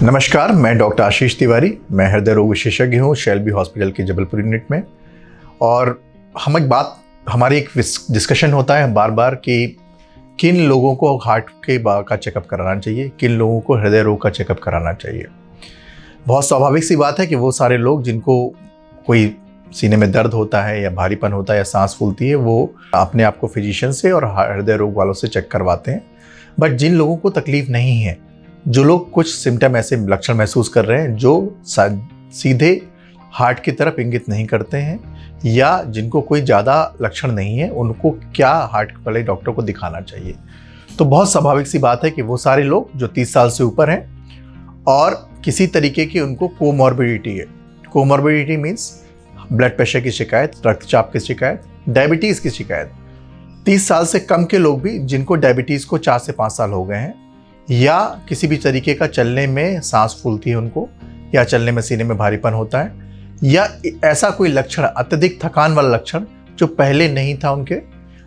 नमस्कार, मैं डॉक्टर आशीष तिवारी। मैं हृदय रोग विशेषज्ञ हूँ शेल्बी हॉस्पिटल के जबलपुर यूनिट में। और हमारी एक डिस्कशन होता है बार बार कि किन लोगों को हार्ट का चेकअप कराना चाहिए, किन लोगों को हृदय रोग का चेकअप कराना चाहिए। बहुत स्वाभाविक सी बात है कि वो सारे लोग जिनको कोई सीने में दर्द होता है या भारीपन होता है या सांस फूलती है, वो अपने आप को फिजिशियन से और हृदय रोग वालों से चेक करवाते हैं। बट जिन लोगों को तकलीफ नहीं है, जो लोग कुछ सिम्टम ऐसे लक्षण महसूस कर रहे हैं जो सीधे हार्ट की तरफ इंगित नहीं करते हैं, या जिनको कोई ज़्यादा लक्षण नहीं है, उनको क्या हार्ट वाले डॉक्टर को दिखाना चाहिए। तो बहुत स्वाभाविक सी बात है कि वो सारे लोग जो 30 साल से ऊपर हैं और किसी तरीके की उनको कोमॉर्बिडिटी है। कोमॉर्बिडिटी मीन्स ब्लड प्रेशर की शिकायत, रक्तचाप की शिकायत, डायबिटीज़ की शिकायत। 30 साल से कम के लोग भी जिनको डायबिटीज़ को 4 से 5 साल हो गए हैं, या किसी भी तरीके का चलने में सांस फूलती है उनको, या चलने में सीने में भारीपन होता है, या ऐसा कोई लक्षण, अत्यधिक थकान वाला लक्षण जो पहले नहीं था उनके,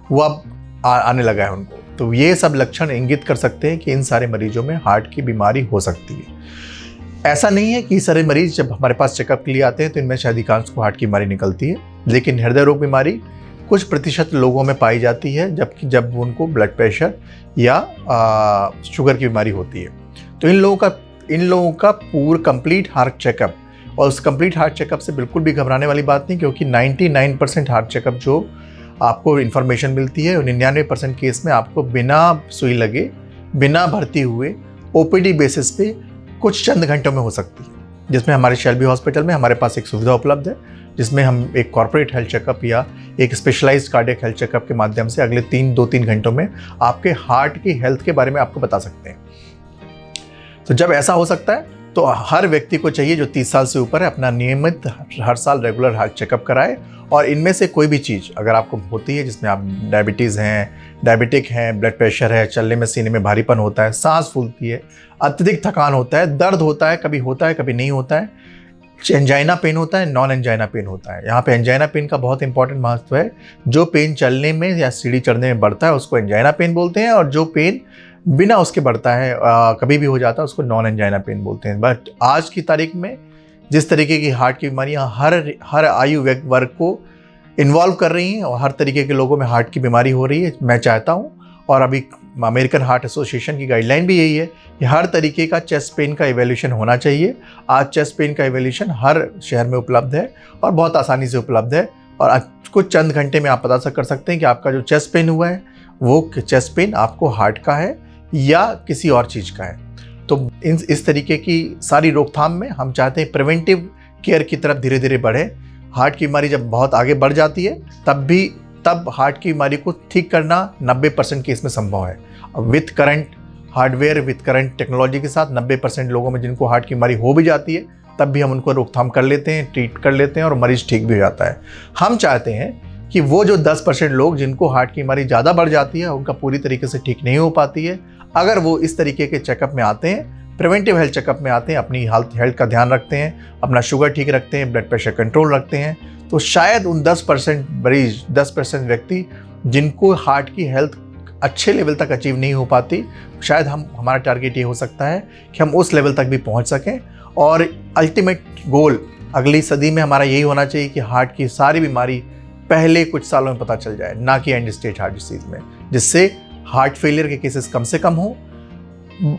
वो अब आने लगा है उनको। तो ये सब लक्षण इंगित कर सकते हैं कि इन सारे मरीजों में हार्ट की बीमारी हो सकती है। ऐसा नहीं है कि सारे मरीज जब हमारे पास चेकअप के लिए आते हैं तो इनमें से अधिकांश को हार्ट की बीमारी निकलती है, लेकिन हृदय रोग बीमारी कुछ प्रतिशत लोगों में पाई जाती है, जब उनको ब्लड प्रेशर या शुगर की बीमारी होती है। तो इन लोगों का पूरा कंप्लीट हार्ट चेकअप, और उस कंप्लीट हार्ट चेकअप से बिल्कुल भी घबराने वाली बात नहीं, क्योंकि 99% हार्ट चेकअप जो आपको इन्फॉर्मेशन मिलती है, 99% केस में आपको बिना सुई लगे, बिना भर्ती हुए ओपीडी बेसिस पे कुछ चंद घंटों में हो सकती है। जिसमें हमारे शेल्बी हॉस्पिटल में हमारे पास एक सुविधा उपलब्ध है, जिसमें हम एक कॉर्पोरेट हेल्थ चेकअप या एक स्पेशलाइज्ड कार्डियक हेल्थ चेकअप के माध्यम से अगले 2-3 घंटों में आपके हार्ट की हेल्थ के बारे में आपको बता सकते हैं। तो जब ऐसा हो सकता है तो हर व्यक्ति को चाहिए जो 30 साल से ऊपर है, अपना नियमित हर साल रेगुलर हार्ट चेकअप कराए। और इनमें से कोई भी चीज़ अगर आपको होती है, जिसमें आप डायबिटीज़ हैं, डायबिटिक हैं, ब्लड प्रेशर है, चलने में सीने में भारीपन होता है, सांस फूलती है, अत्यधिक थकान होता है, दर्द होता है, कभी नहीं होता है, एंजाइना पेन होता है, नॉन एंजाइना पेन होता है। यहाँ पे एंजाइना पेन का बहुत इंपॉर्टेंट महत्व है। जो पेन चलने में या सीढ़ी चढ़ने में बढ़ता है उसको एंजाइना पेन बोलते हैं, और जो पेन बिना उसके बढ़ता है, कभी भी हो जाता है, उसको नॉन एंजाइना पेन बोलते हैं। बट आज की तारीख में जिस तरीके की हार्ट की बीमारियाँ हर आयु वर्ग को इन्वॉल्व कर रही हैं और हर तरीके के लोगों में हार्ट की बीमारी हो रही है, मैं चाहता हूँ, और अभी अमेरिकन हार्ट एसोसिएशन की गाइडलाइन भी यही है कि हर तरीके का चेस्ट पेन का इवैल्यूएशन होना चाहिए। आज चेस्ट पेन का इवैल्यूएशन हर शहर में उपलब्ध है और बहुत आसानी से उपलब्ध है, और कुछ चंद घंटे में आप पता कर सकते हैं कि आपका जो चेस्ट पेन हुआ है वो चेस्ट पेन आपको हार्ट का है या किसी और चीज़ का है। तो इस तरीके की सारी रोकथाम में हम चाहते हैं प्रिवेंटिव केयर की तरफ धीरे धीरे बढ़े। हार्ट की बीमारी जब बहुत आगे बढ़ जाती है तब हार्ट की बीमारी को ठीक करना 90% केस में संभव है। With current hardware, with current technology के साथ 90% लोगों में जिनको हार्ट की बीमारी हो भी जाती है, तब भी हम उनको रोकथाम कर लेते हैं, ट्रीट कर लेते हैं, और मरीज ठीक भी हो जाता है। हम चाहते हैं कि वो जो 10% लोग जिनको हार्ट की बीमारी ज़्यादा बढ़ जाती है, उनका पूरी तरीके से ठीक नहीं हो पाती है, अगर वो इस तरीके के चेकअप में आते हैं, प्रिवेंटिव हेल्थ चेकअप में आते हैं, अपनी हेल्थ का ध्यान रखते हैं, अपना शुगर ठीक रखते हैं, ब्लड प्रेशर कंट्रोल रखते हैं, तो शायद उन 10% मरीज, 10% व्यक्ति जिनको हार्ट की हेल्थ अच्छे लेवल तक अचीव नहीं हो पाती, शायद हमारा टारगेट ये हो सकता है कि हम उस लेवल तक भी पहुंच सकें। और अल्टीमेट गोल अगली सदी में हमारा यही होना चाहिए कि हार्ट की सारी बीमारी पहले कुछ सालों में पता चल जाए, ना कि एंड स्टेज हार्ट डिसीज में, जिससे हार्ट फेलियर के केसेस कम से कम हो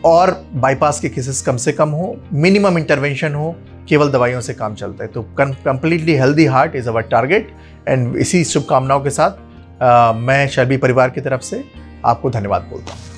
और बाईपास के केसेस कम से कम हो, मिनिमम इंटरवेंशन हो, केवल दवाइयों से काम चलता है। तो completely healthy heart is our target. And इसी शुभकामनाओं के साथ मैं शेल्बी परिवार की तरफ से आपको धन्यवाद बोलता हूँ।